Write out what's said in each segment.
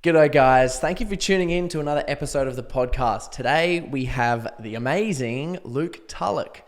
G'day guys, thank you for tuning in to another episode of the podcast. Today we have the amazing Luke Tulloch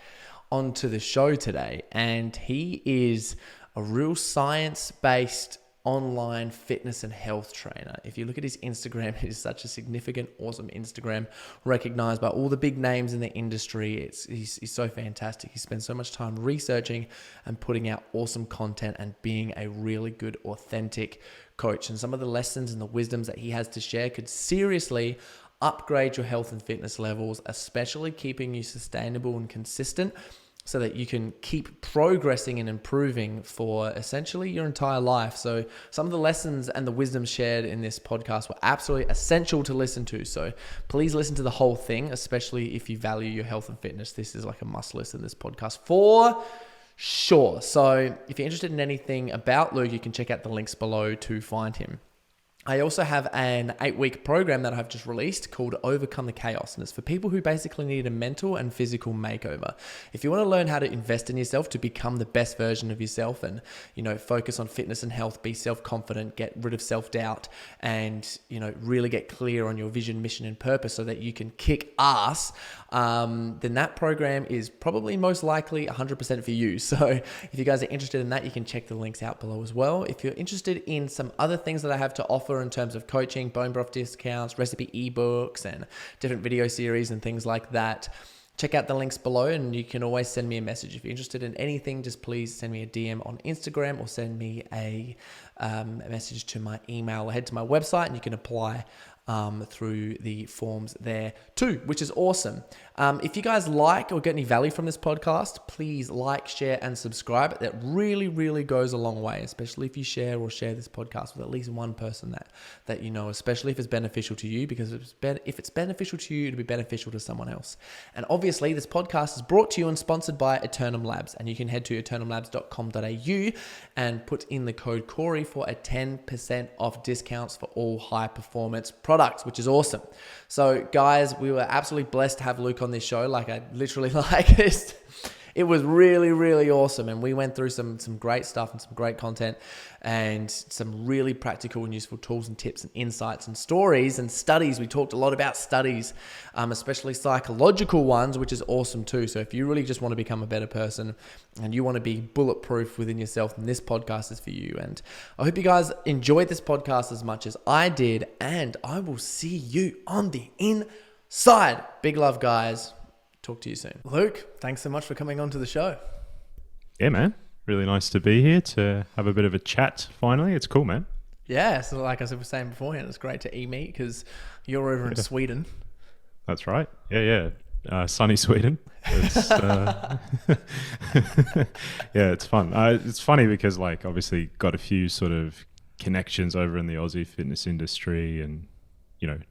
onto the show today, and he is a real science-based online fitness and health trainer. If you look at his Instagram, it is such a significant, awesome Instagram, recognized by all the big names in the industry. He's so fantastic. He spends so much time researching and putting out awesome content and being a really good, authentic coach. And some of the lessons and the wisdoms that he has to share could seriously upgrade your health and fitness levels, especially keeping you sustainable and consistent, so that you can keep progressing and improving for essentially your entire life. So some of the lessons and the wisdom shared in this podcast were absolutely essential to listen to. So please listen to the whole thing, especially if you value your health and fitness. This is like a must listen, this podcast for sure. So if you're interested in anything about Luke, you can check out the links below to find him. I also have an 8-week program that I've just released called Overcome the Chaos. And it's for people who basically need a mental and physical makeover. If you want to learn how to invest in yourself to become the best version of yourself and, focus on fitness and health, be self-confident, get rid of self-doubt, and, really get clear on your vision, mission, and purpose so that you can kick ass, then that program is probably most likely 100% for you. So if you guys are interested in that, you can check the links out below as well. If you're interested in some other things that I have to offer in terms of coaching, bone broth discounts, recipe ebooks, and different video series and things like that, check out the links below, and you can always send me a message. If you're interested in anything, just please send me a DM on Instagram or send me a message to my email or head to my website, and you can apply through the forms there too, which is awesome. If you guys like or get any value from this podcast, please like, share, and subscribe. That really, really goes a long way, especially if you share this podcast with at least one person that you know, especially if it's beneficial to you, because if it's beneficial to you, it'll be beneficial to someone else. And obviously, this podcast is brought to you and sponsored by Eternum Labs, and you can head to eternumlabs.com.au and put in the code Corey for a 10% off discounts for all high performance products, which is awesome. So guys, we were absolutely blessed to have Luke on this show. It was really, really awesome. And we went through some great stuff and some great content and some really practical and useful tools and tips and insights and stories and studies. We talked a lot about studies, especially psychological ones, which is awesome too. So if you really just want to become a better person and you want to be bulletproof within yourself, then this podcast is for you. And I hope you guys enjoyed this podcast as much as I did. And I will see you on the inside. Big love, guys. Talk to you soon. Luke, thanks so much for coming on to the show. Yeah, man. Really nice to be here to have a bit of a chat finally. It's cool, man. Yeah, so like I was saying beforehand, it's great to meet because you're over in Sweden. That's right. Yeah. Sunny Sweden. It's, yeah, it's fun. It's funny because obviously got a few sort of connections over in the Aussie fitness industry and,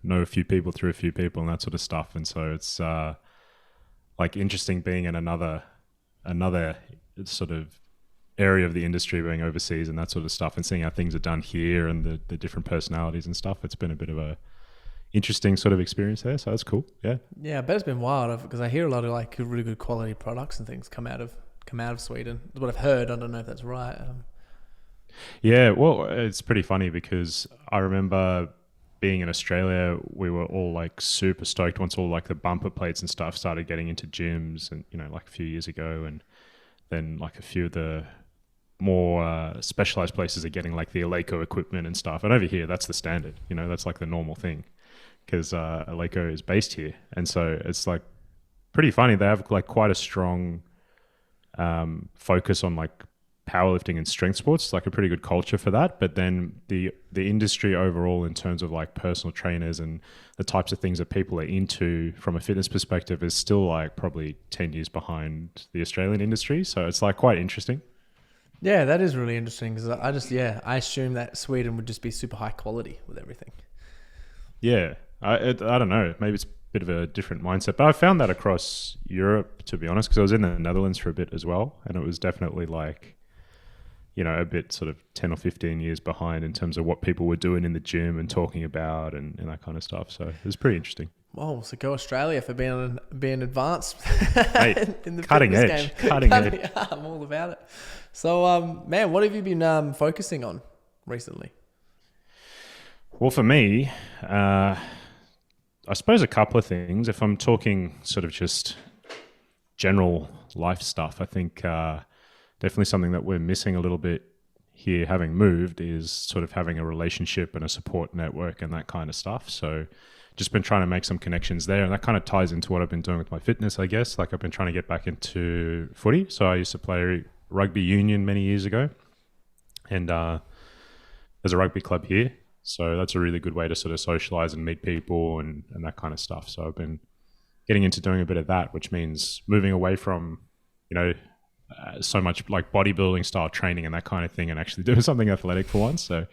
know a few people through a few people and that sort of stuff. And so it's interesting being in another sort of area of the industry, being overseas and that sort of stuff, and seeing how things are done here and the different personalities and stuff. It's been a bit of a interesting sort of experience there, so that's cool. Yeah, I bet it's been wild because I hear a lot of really good quality products and things come out of Sweden. That's what I've heard. I don't know if that's right. Yeah, well, it's pretty funny because I remember being in Australia, we were all super stoked once all the bumper plates and stuff started getting into gyms and, a few years ago. And then a few of the more specialized places are getting the Eleiko equipment and stuff. And over here, that's the standard, that's the normal thing because Eleiko is based here. And so it's pretty funny. They have quite a strong focus on powerlifting and strength sports, a pretty good culture for that. But then the industry overall in terms of personal trainers and the types of things that people are into from a fitness perspective is still probably 10 years behind the Australian industry. So it's quite interesting. Yeah, that is really interesting because I assume that Sweden would just be super high quality with everything. Yeah, I don't know. Maybe it's a bit of a different mindset, but I found that across Europe, to be honest, because I was in the Netherlands for a bit as well. And it was definitely a bit sort of 10 or 15 years behind in terms of what people were doing in the gym and talking about and that kind of stuff. So it was pretty interesting. Whoa, so go Australia for being advanced in the cutting edge. Cutting edge. Yeah, I'm all about it. So, man, what have you been focusing on recently? Well, for me, I suppose a couple of things. If I'm talking sort of just general life stuff, I think definitely something that we're missing a little bit here, having moved, is sort of having a relationship and a support network and that kind of stuff. So just been trying to make some connections there, and that kind of ties into what I've been doing with my fitness, I guess. Like, I've been trying to get back into footy. So I used to play rugby union many years ago, and there's a rugby club here. So that's a really good way to sort of socialize and meet people and that kind of stuff. So I've been getting into doing a bit of that, which means moving away from, so much like bodybuilding style training and that kind of thing, and actually doing something athletic for once. So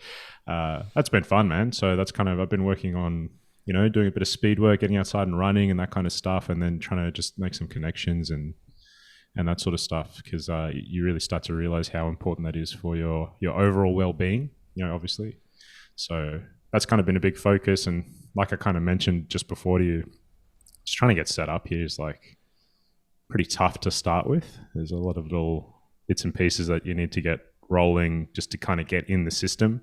that's been fun, man. So that's kind of, I've been working on, doing a bit of speed work, getting outside and running and that kind of stuff, and then trying to just make some connections and that sort of stuff, because you really start to realize how important that is for your overall well-being, obviously. So that's kind of been a big focus. And like I kind of mentioned just before to you, just trying to get set up here is like pretty tough to start with. There's a lot of little bits and pieces that you need to get rolling just to kind of get in the system.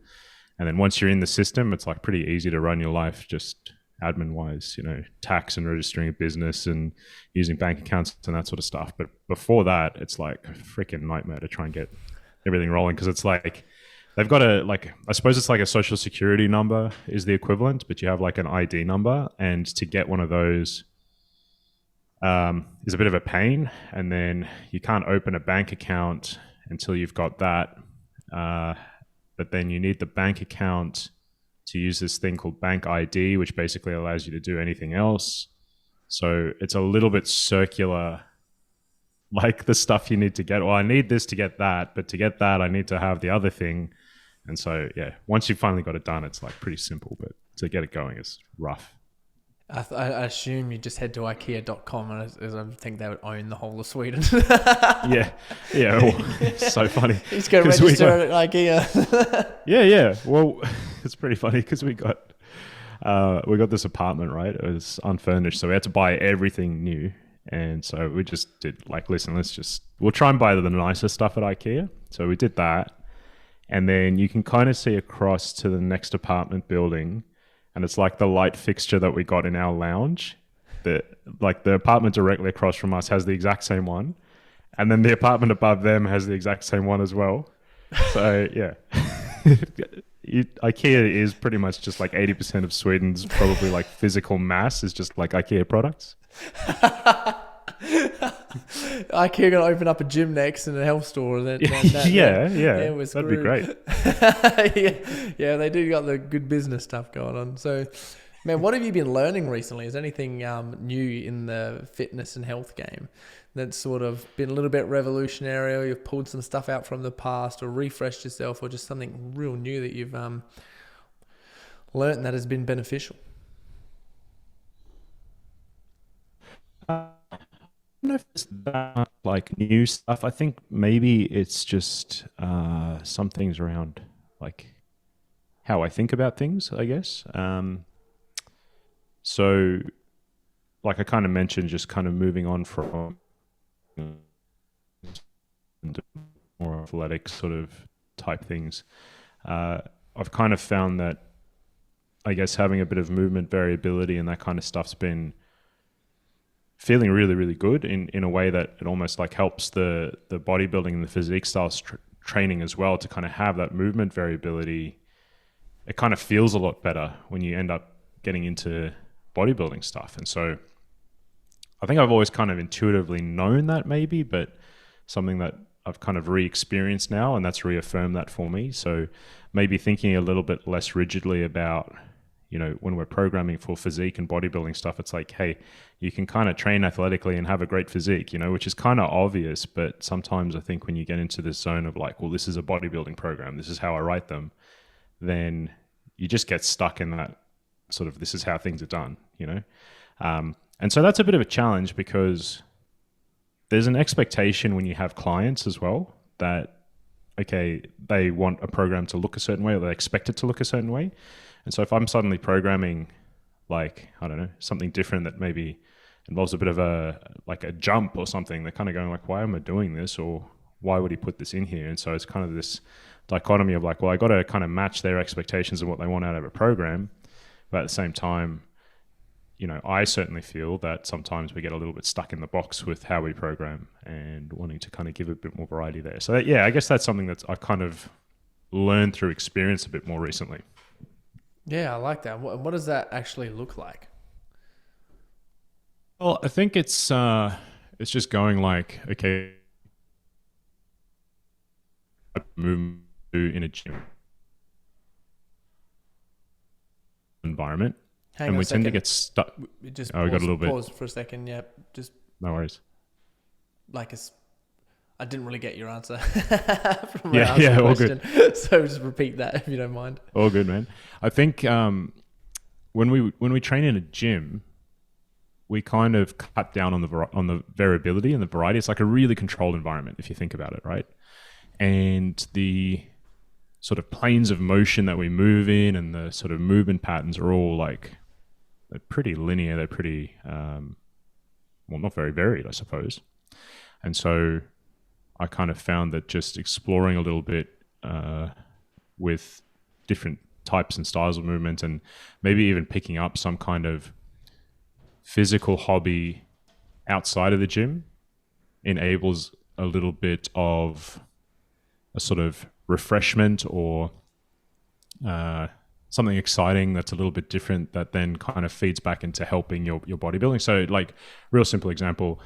And then once you're in the system, it's like pretty easy to run your life just admin wise, tax and registering a business and using bank accounts and that sort of stuff. But before that, it's like a freaking nightmare to try and get everything rolling, because it's like, they've got I suppose it's like a social security number is the equivalent, but you have like an ID number, and to get one of those is a bit of a pain. And then you can't open a bank account until you've got that. But then you need the bank account to use this thing called Bank ID, which basically allows you to do anything else. So it's a little bit circular, like the stuff you need to get. Well, I need this to get that, but to get that, I need to have the other thing. And so, yeah, once you've finally got it done, it's like pretty simple, but to get it going is rough. I assume you just head to IKEA.com, and I think they would own the whole of Sweden. Yeah. Well, so funny. You just go register at IKEA. Yeah. Well, it's pretty funny because we got this apartment, right? It was unfurnished, so we had to buy everything new. And so we just did like, listen, we'll try and buy the nicer stuff at IKEA. So we did that. And then you can kind of see across to the next apartment building, and it's like the light fixture that we got in our lounge. The apartment directly across from us has the exact same one. And then the apartment above them has the exact same one as well. So yeah, IKEA is pretty much just like 80% of Sweden's probably like physical mass is just like IKEA products. IKEA gonna open up a gym next and a health store. Yeah, that'd be great. yeah, they do got the good business stuff going on. So, man, what have you been learning recently? Is anything new in the fitness and health game that's sort of been a little bit revolutionary, or you've pulled some stuff out from the past, or refreshed yourself, or just something real new that you've learned that has been beneficial? I don't know if it's that like new stuff. I think maybe it's just some things around like how I think about things, I guess. So like I kind of mentioned, just kind of moving on from more athletic sort of type things. I've kind of found that, I guess, having a bit of movement variability and that kind of stuff's been feeling really, really good in a way that it almost like helps the bodybuilding and the physique styles training as well, to kind of have that movement variability. It kind of feels a lot better when you end up getting into bodybuilding stuff. And so I think I've always kind of intuitively known that maybe, but something that I've kind of re-experienced now, and that's reaffirmed that for me. So maybe thinking a little bit less rigidly about, when we're programming for physique and bodybuilding stuff, it's like, hey, you can kind of train athletically and have a great physique, which is kind of obvious. But sometimes I think when you get into this zone of like, well, this is a bodybuilding program, this is how I write them, then you just get stuck in that sort of, this is how things are done, and so that's a bit of a challenge, because there's an expectation when you have clients as well that, okay, they want a program to look a certain way, or they expect it to look a certain way. And so if I'm suddenly programming like, I don't know, something different that maybe involves a bit of a jump or something, they're kind of going like, why am I doing this? Or why would he put this in here? And so it's kind of this dichotomy of like, well, I got to kind of match their expectations and what they want out of a program. But at the same time, I certainly feel that sometimes we get a little bit stuck in the box with how we program and wanting to kind of give a bit more variety there. So I guess that's something that I've kind of learned through experience a bit more recently. Yeah, I like that. What does that actually look like? Well, I think it's just going like, okay, move in a gym environment. Hang and on we a second. tend to get stuck. Just We got a little bit. Pause for a second. Yeah, just No worries. I didn't really get your answer from my Yeah, all question. good. So just repeat that if you don't mind. All good, man. I think when we train in a gym, we kind of cut down on the variability and the variety. It's like a really controlled environment if you think about it, right? And the sort of planes of motion that we move in and the sort of movement patterns are all like, they're pretty linear. They're pretty, not very varied, I suppose. And so I kind of found that just exploring a little bit with different types and styles of movement, and maybe even picking up some kind of physical hobby outside of the gym, enables a little bit of a sort of refreshment or something exciting that's a little bit different that then kind of feeds back into helping your bodybuilding. So like, real simple example,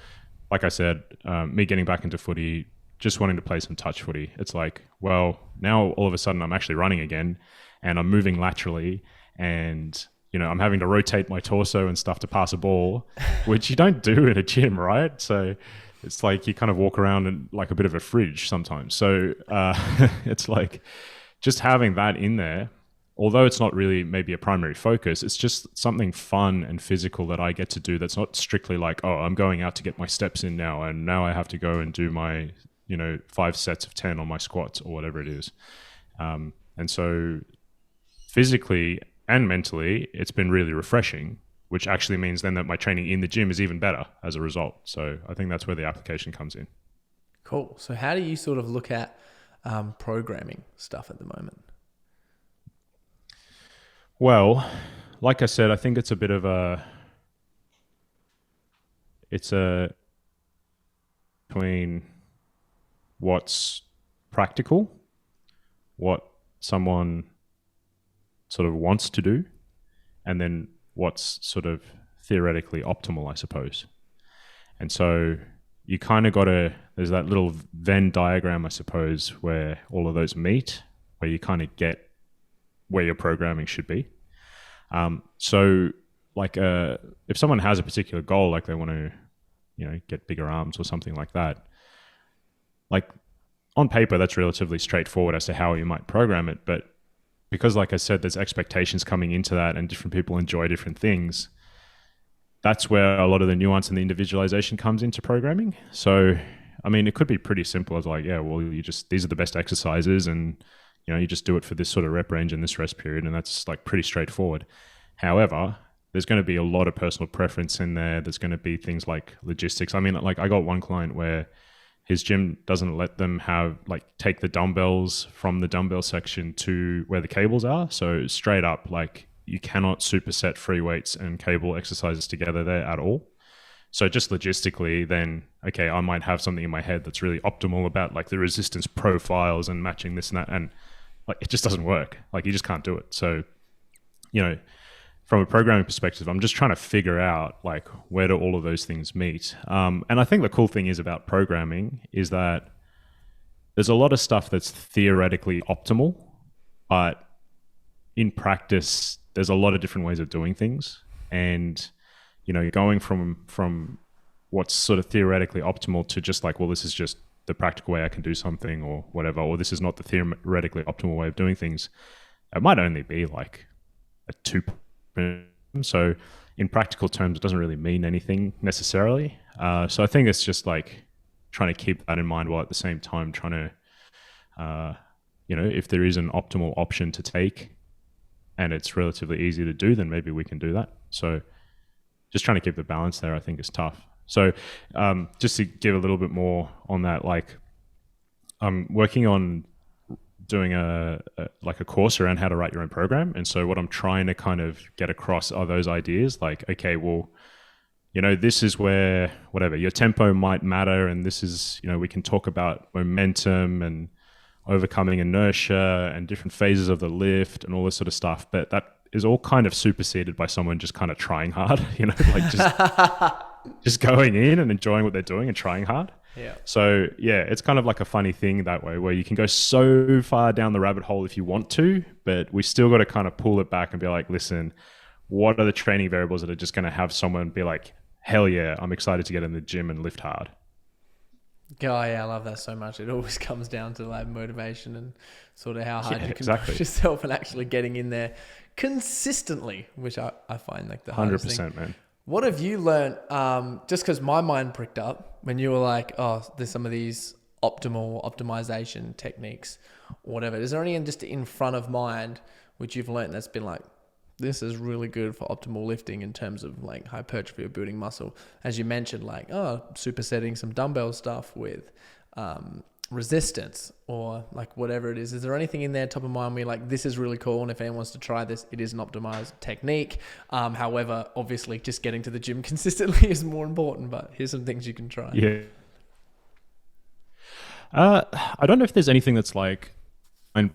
like I said, me getting back into footy, just wanting to play some touch footy. It's like, well, now all of a sudden I'm actually running again and I'm moving laterally, and I'm having to rotate my torso and stuff to pass a ball, which you don't do in a gym, right? So it's like you kind of walk around in like a bit of a fridge sometimes. So it's like just having that in there, although it's not really maybe a primary focus, it's just something fun and physical that I get to do that's not strictly like, oh, I'm going out to get my steps in now, and now I have to go and do my 5 sets of 10 on my squats or whatever it is. And so physically and mentally, it's been really refreshing, which actually means then that my training in the gym is even better as a result. So I think that's where the application comes in. Cool. So how do you sort of look at programming stuff at the moment? Well, like I said, I think it's a bit of between what's practical, what someone sort of wants to do, and then what's sort of theoretically optimal, I suppose. And so you kind of there's that little Venn diagram, I suppose, where all of those meet, where you kind of get where your programming should be. So like if someone has a particular goal, like they want to, get bigger arms or something like that, like on paper, that's relatively straightforward as to how you might program it. But because, like I said, there's expectations coming into that and different people enjoy different things, that's where a lot of the nuance and the individualization comes into programming. So, I mean, it could be pretty simple as like, yeah, well, these are the best exercises, and, you just do it for this sort of rep range and this rest period, and that's like pretty straightforward. However, there's going to be a lot of personal preference in there. There's going to be things like logistics. I mean, like I got one client where his gym doesn't let them take the dumbbells from the dumbbell section to where the cables are. So straight up, like, you cannot superset free weights and cable exercises together there at all. So just logistically, then, okay, I might have something in my head that's really optimal about like the resistance profiles and matching this and that. And like, it just doesn't work. Like, you just can't do it. So, from a programming perspective, I'm just trying to figure out like, where do all of those things meet? And I think the cool thing is about programming is that there's a lot of stuff that's theoretically optimal, but in practice, there's a lot of different ways of doing things. And, going from what's sort of theoretically optimal to just like, well, this is just the practical way I can do something or whatever, or this is not the theoretically optimal way of doing things. It might only be like a 2. So in practical terms, it doesn't really mean anything necessarily. So I think it's just like trying to keep that in mind while at the same time trying to, if there is an optimal option to take and it's relatively easy to do, then maybe we can do that. So just trying to keep the balance there, I think, is tough. So just to give a little bit more on that, like I'm working on doing a course around how to write your own program. And so what I'm trying to kind of get across are those ideas like, okay, well, this is where whatever your tempo might matter. And this is, we can talk about momentum and overcoming inertia and different phases of the lift and all this sort of stuff. But that is all kind of superseded by someone just kind of trying hard, just going in and enjoying what they're doing and trying hard. Yeah. So yeah, it's kind of like a funny thing that way where you can go so far down the rabbit hole if you want to, but we still got to kind of pull it back and be like, listen, what are the training variables that are just going to have someone be like, hell yeah, I'm excited to get in the gym and lift hard. Oh yeah, I love that so much. It always comes down to like motivation and sort of how hard you can push yourself and actually getting in there consistently, which I find like the hardest 100%, thing. man. What have you learned, just because my mind pricked up when you were like, oh, there's some of these optimization techniques or whatever. Is there anything just in front of mind which you've learned that's been like, this is really good for optimal lifting in terms of like hypertrophy or building muscle? As you mentioned, like, supersetting some dumbbell stuff with resistance or like whatever it is. Is there anything in there top of mind where you're like, this is really cool, and if anyone wants to try this, it is an optimized technique? However, obviously just getting to the gym consistently is more important, but here's some things you can try. Yeah. I don't know if there's anything that's like you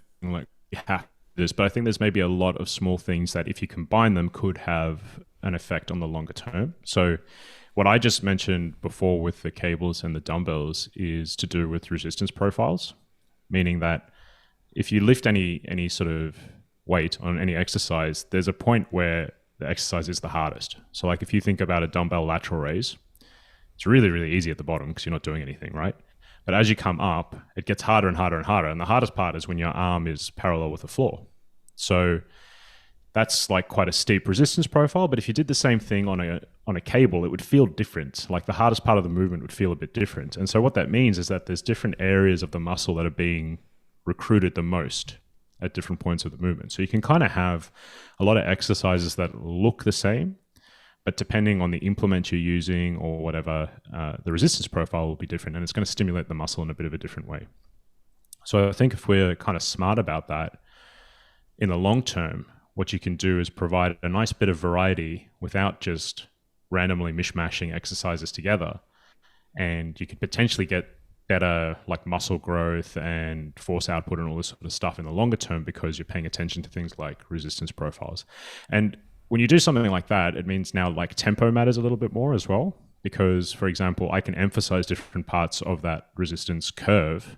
have to do this, but I think there's maybe a lot of small things that if you combine them could have an effect on the longer term. So what I just mentioned before with the cables and the dumbbells is to do with resistance profiles, meaning that if you lift any sort of weight on any exercise, there's a point where the exercise is the hardest. So like if you think about a dumbbell lateral raise, it's really, really easy at the bottom because you're not doing anything, right? But as you come up, it gets harder and harder and harder. And the hardest part is when your arm is parallel with the floor. So that's like quite a steep resistance profile. But if you did the same thing on a cable, it would feel different. Like the hardest part of the movement would feel a bit different. And so what that means is that there's different areas of the muscle that are being recruited the most at different points of the movement. So you can kind of have a lot of exercises that look the same, but depending on the implement you're using or whatever, the resistance profile will be different, and it's going to stimulate the muscle in a bit of a different way. So I think if we're kind of smart about that, in the long term, what you can do is provide a nice bit of variety without just randomly mishmashing exercises together. And you could potentially get better like muscle growth and force output and all this sort of stuff in the longer term because you're paying attention to things like resistance profiles. And when you do something like that, it means now like tempo matters a little bit more as well. Because, for example, I can emphasize different parts of that resistance curve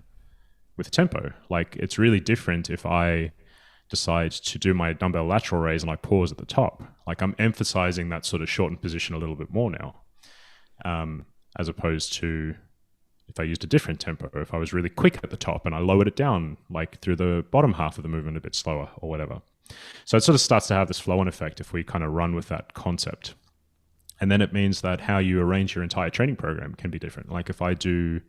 with tempo. Like it's really different if I decide to do my dumbbell lateral raise and I pause at the top. Like I'm emphasizing that sort of shortened position a little bit more now, as opposed to if I used a different tempo, if I was really quick at the top and I lowered it down like through the bottom half of the movement a bit slower or whatever. So it sort of starts to have this flow-on effect if we kind of run with that concept. And then it means that how you arrange your entire training program can be different. Like if I do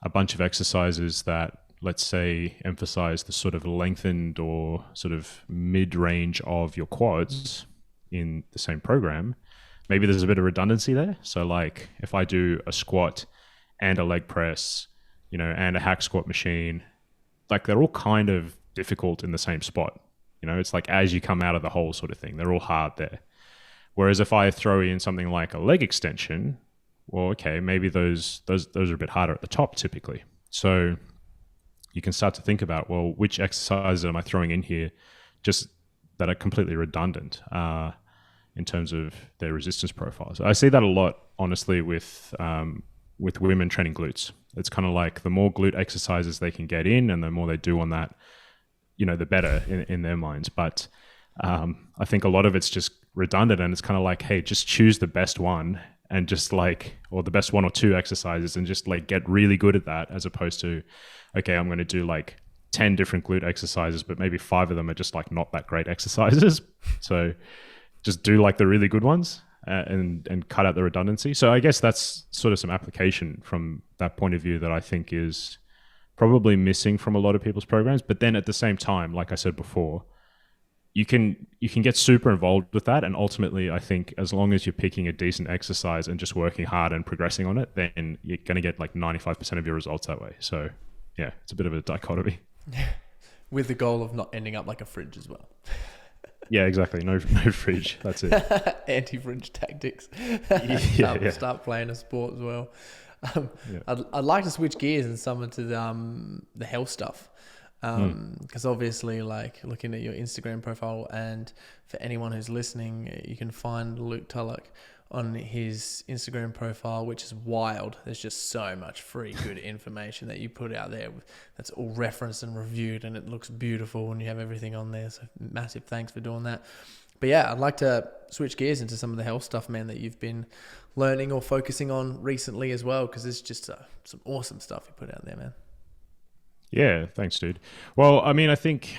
a bunch of exercises that, let's say, emphasize the sort of lengthened or sort of mid-range of your quads in the same program, maybe there's a bit of redundancy there. So like if I do a squat and a leg press, and a hack squat machine, like they're all kind of difficult in the same spot. It's like as you come out of the hole sort of thing, they're all hard there. Whereas if I throw in something like a leg extension, well, okay, maybe those are a bit harder at the top typically. So you can start to think about, well, which exercises am I throwing in here just that are completely redundant in terms of their resistance profiles. I see that a lot, honestly, with women training glutes. It's kind of like the more glute exercises they can get in and the more they do on that, the better in their minds. But I think a lot of it's just redundant, and it's kind of like, hey, just choose the best one and just or the best one or two exercises and just like get really good at that, as opposed to, okay, I'm going to do like 10 different glute exercises, but maybe 5 of them are just like not that great exercises. So just do like the really good ones and cut out the redundancy. So I guess that's sort of some application from that point of view that I think is probably missing from a lot of people's programs. But then at the same time, like I said before, you can get super involved with that. And ultimately, I think as long as you're picking a decent exercise and just working hard and progressing on it, then you're going to get like 95% of your results that way. So yeah, it's a bit of a dichotomy. With the goal of not ending up like a fridge as well. Yeah, exactly. No fridge. That's it. Anti-fridge tactics. Yeah. Start playing a sport as well. Yeah. I'd like to switch gears and some into the health stuff. Because obviously, like looking at your Instagram profile, and for anyone who's listening, you can find Luke Tulloch on his Instagram profile, which is wild. There's just so much free good information that you put out there that's all referenced and reviewed, and it looks beautiful, and you have everything on there. So massive thanks for doing that. But yeah, I'd like to switch gears into some of the health stuff, man, that you've been learning or focusing on recently as well, because it's just some awesome stuff you put out there, man. Yeah, thanks, dude. Well, I mean, I think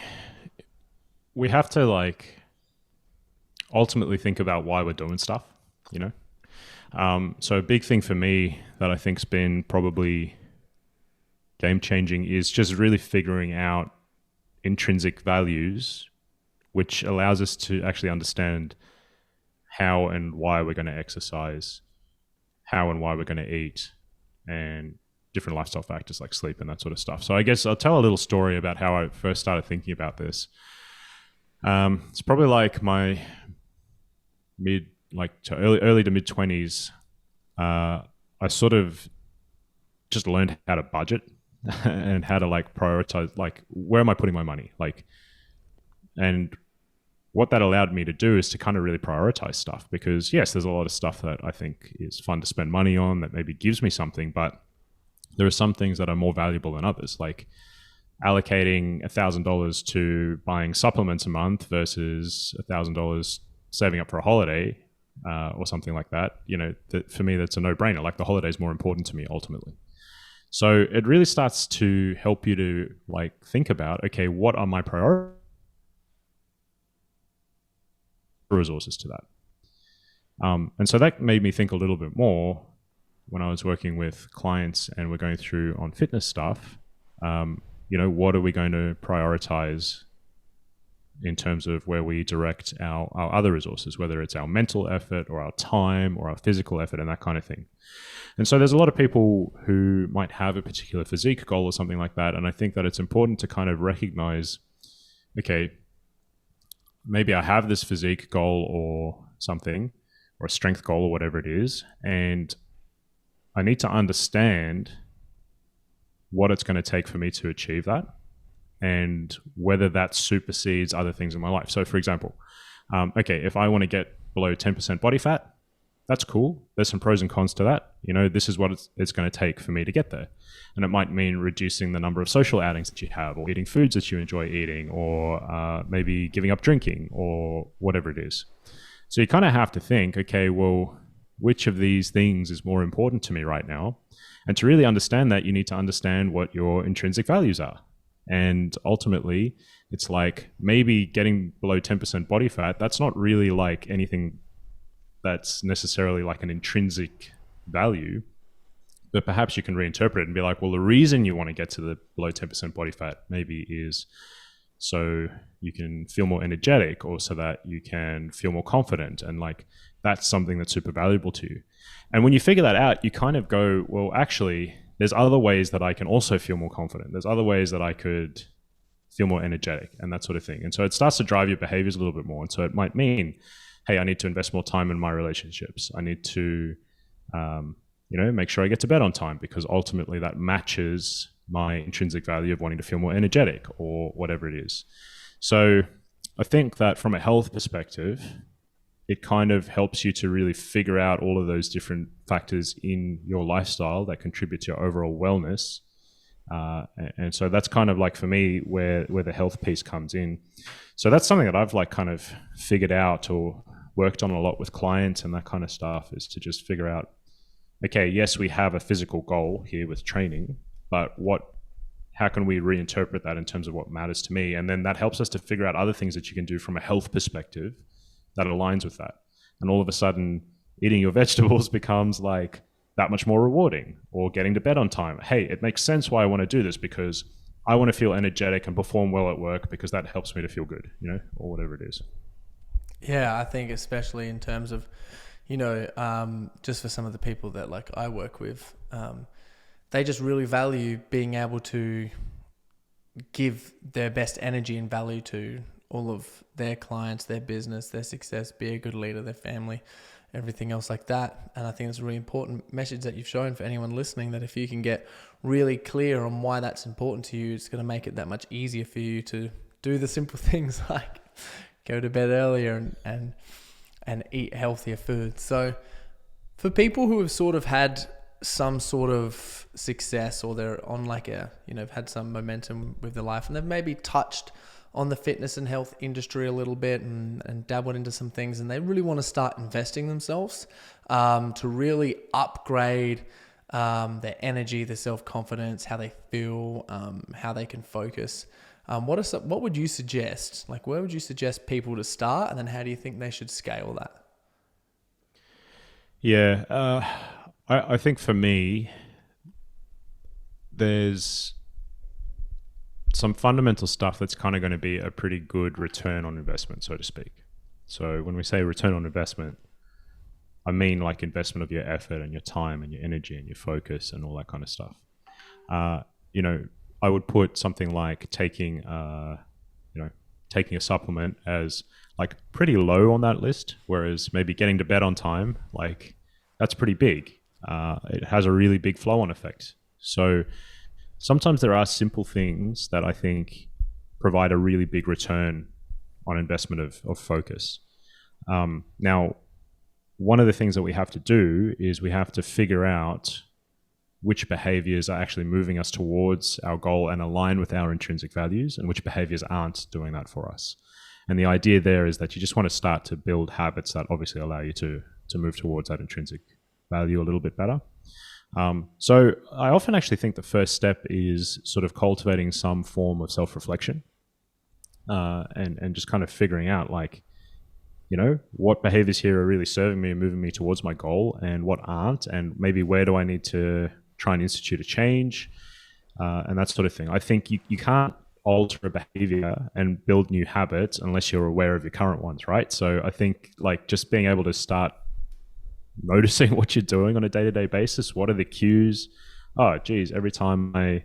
we have to like ultimately think about why we're doing stuff, you know? So a big thing for me that I think's been probably game changing is just really figuring out intrinsic values, which allows us to actually understand how and why we're going to exercise, how and why we're going to eat, and different lifestyle factors like sleep and that sort of stuff. So I guess I'll tell a little story about how I first started thinking about this. It's probably like my early to mid 20s. I sort of just learned how to budget and how to like prioritize, like where am I putting my money? And what that allowed me to do is to kind of really prioritize stuff, because yes, there's a lot of stuff that I think is fun to spend money on that maybe gives me something, but there are some things that are more valuable than others, like allocating $1,000 to buying supplements a month versus $1,000 saving up for a holiday or something like that. You know, for me, that's a no-brainer. Like the holiday is more important to me ultimately. So it really starts to help you to like think about, okay, what are my priorities? Resources to that. And so that made me think a little bit more when I was working with clients and we're going through on fitness stuff. You know, what are we going to prioritize in terms of where we direct our other resources, whether it's our mental effort or our time or our physical effort and that kind of thing. And so there's a lot of people who might have a particular physique goal or something like that. And I think that it's important to kind of recognize, okay, maybe I have this physique goal or something, or a strength goal or whatever it is, and I need to understand what it's going to take for me to achieve that and whether that supersedes other things in my life. So for example, okay, if I want to get below 10% body fat, that's cool. There's some pros and cons to that. You know, this is what it's going to take for me to get there. And it might mean reducing the number of social outings that you have, or eating foods that you enjoy eating, or maybe giving up drinking, or whatever it is. So you kind of have to think, okay, well, which of these things is more important to me right now? And to really understand that, you need to understand what your intrinsic values are. And ultimately, it's like maybe getting below 10% body fat, that's not really like anything that's necessarily like an intrinsic value, but perhaps you can reinterpret it and be like, well, the reason you want to get to the below 10% body fat maybe is so you can feel more energetic, or so that you can feel more confident, and like that's something that's super valuable to you. And when you figure that out, you kind of go, well, actually, there's other ways that I can also feel more confident. There's other ways that I could feel more energetic and that sort of thing. And so it starts to drive your behaviors a little bit more. And so it might mean, hey, I need to invest more time in my relationships. I need to, make sure I get to bed on time, because ultimately that matches my intrinsic value of wanting to feel more energetic or whatever it is. So I think that from a health perspective, it kind of helps you to really figure out all of those different factors in your lifestyle that contribute to your overall wellness. And so that's kind of like, for me, where the health piece comes in. So that's something that I've like kind of figured out or worked on a lot with clients and that kind of stuff, is to just figure out, okay, yes, we have a physical goal here with training, but how can we reinterpret that in terms of what matters to me? And then that helps us to figure out other things that you can do from a health perspective that aligns with that. And all of a sudden, eating your vegetables becomes like that much more rewarding, or getting to bed on time. Hey, it makes sense why I want to do this, because I want to feel energetic and perform well at work, because that helps me to feel good, or whatever it is. Yeah, I think especially in terms of, just for some of the people that like I work with, they just really value being able to give their best energy and value to all of their clients, their business, their success, be a good leader, their family, everything else like that. And I think it's a really important message that you've shown for anyone listening, that if you can get really clear on why that's important to you, it's going to make it that much easier for you to do the simple things like go to bed earlier and eat healthier food. So for people who have sort of had some sort of success, or they're on like a, had some momentum with their life, and they've maybe touched on the fitness and health industry a little bit and dabbled into some things, and they really want to start investing themselves to really upgrade their energy, their self-confidence, how they feel, how they can focus. What would you suggest? Like, where would you suggest people to start, and then how do you think they should scale that? Yeah, I think for me, there's some fundamental stuff that's kind of going to be a pretty good return on investment, so to speak. So when we say return on investment, I mean like investment of your effort and your time and your energy and your focus and all that kind of stuff. I would put something like taking a supplement as like pretty low on that list, whereas maybe getting to bed on time, like that's pretty big. It has a really big flow-on effect. So sometimes there are simple things that I think provide a really big return on investment of focus. Now, one of the things that we have to do is we have to figure out which behaviors are actually moving us towards our goal and align with our intrinsic values, and which behaviors aren't doing that for us. And the idea there is that you just want to start to build habits that obviously allow you to move towards that intrinsic value a little bit better. So I often actually think the first step is sort of cultivating some form of self-reflection and just kind of figuring out what behaviors here are really serving me and moving me towards my goal, and what aren't, and maybe where do I need to try and institute a change, and that sort of thing. I think you can't alter a behavior and build new habits unless you're aware of your current ones, right? So I think like just being able to start noticing what you're doing on a day-to-day basis. What are the cues? Oh, geez, every time I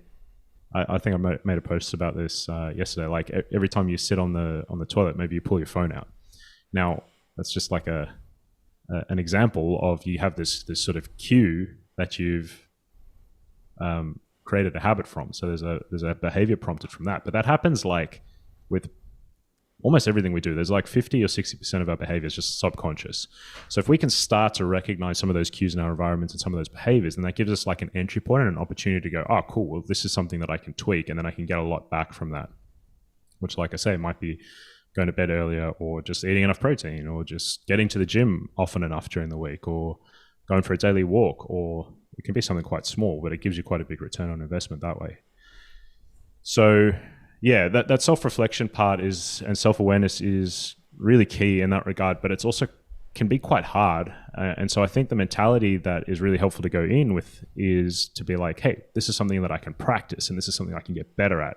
think I made a post about this yesterday. Like every time you sit on the toilet, maybe you pull your phone out. Now that's just like an example of you have this sort of cue that you've created a habit from. So there's a behavior prompted from that. But that happens like with almost everything we do. There's like 50 or 60% of our behavior is just subconscious. So if we can start to recognize some of those cues in our environments and some of those behaviors, then that gives us like an entry point and an opportunity to go, oh, cool, well, this is something that I can tweak, and then I can get a lot back from that, which, like I say, might be going to bed earlier, or just eating enough protein, or just getting to the gym often enough during the week, or going for a daily walk, or it can be something quite small, but it gives you quite a big return on investment that way. So yeah, that self-reflection part and self-awareness is really key in that regard, but it's also can be quite hard. And so I think the mentality that is really helpful to go in with is to be like, hey, this is something that I can practice, and this is something I can get better at.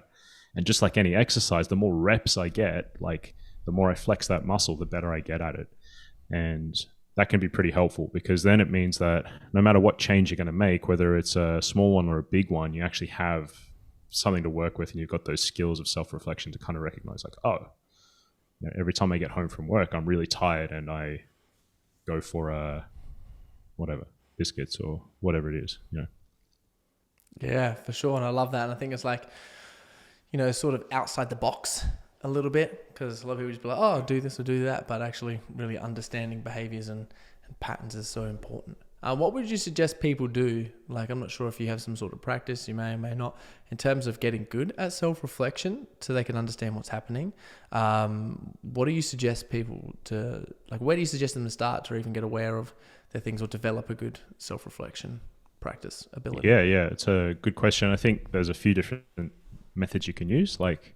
And just like any exercise, the more reps I get, like the more I flex that muscle, the better I get at it. And that can be pretty helpful, because then it means that no matter what change you're going to make, whether it's a small one or a big one, you actually have something to work with, and you've got those skills of self-reflection to kind of recognize like, oh, every time I get home from work, I'm really tired, and I go for biscuits or whatever it is. Yeah, for sure. And I love that. And I think it's like, sort of outside the box a little bit, because a lot of people just be like, oh, do this or do that, but actually really understanding behaviors and patterns is so important. What would you suggest people do? Like, I'm not sure if you have some sort of practice, you may or may not, in terms of getting good at self-reflection so they can understand what's happening. What do you suggest people to, like, where do you suggest them to start to even get aware of their things or develop a good self-reflection practice ability? Yeah, it's a good question. I think there's a few different methods you can use. Like,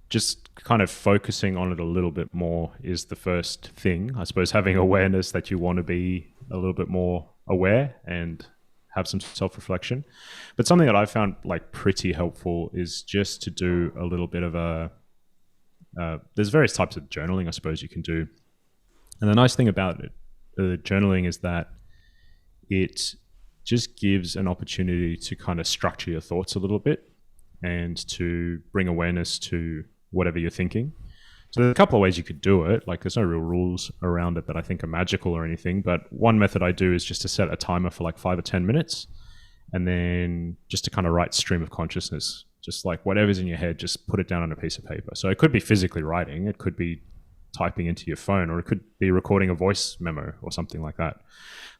just kind of focusing on it a little bit more is the first thing. I suppose having awareness that you want to be a little bit more aware and have some self-reflection. But something that I found like pretty helpful is just to do a little bit of there's various types of journaling I suppose you can do. And the nice thing about it, journaling, is that it just gives an opportunity to kind of structure your thoughts a little bit. and to bring awareness to whatever you're thinking. So there's a couple of ways you could do it. Like there's no real rules around it that I think are magical or anything. But one method I do is just to set a timer for like 5 or 10 minutes, and then just to kind of write stream of consciousness, just like whatever's in your head, just put it down on a piece of paper. So it could be physically writing, it could be typing into your phone, or it could be recording a voice memo or something like that.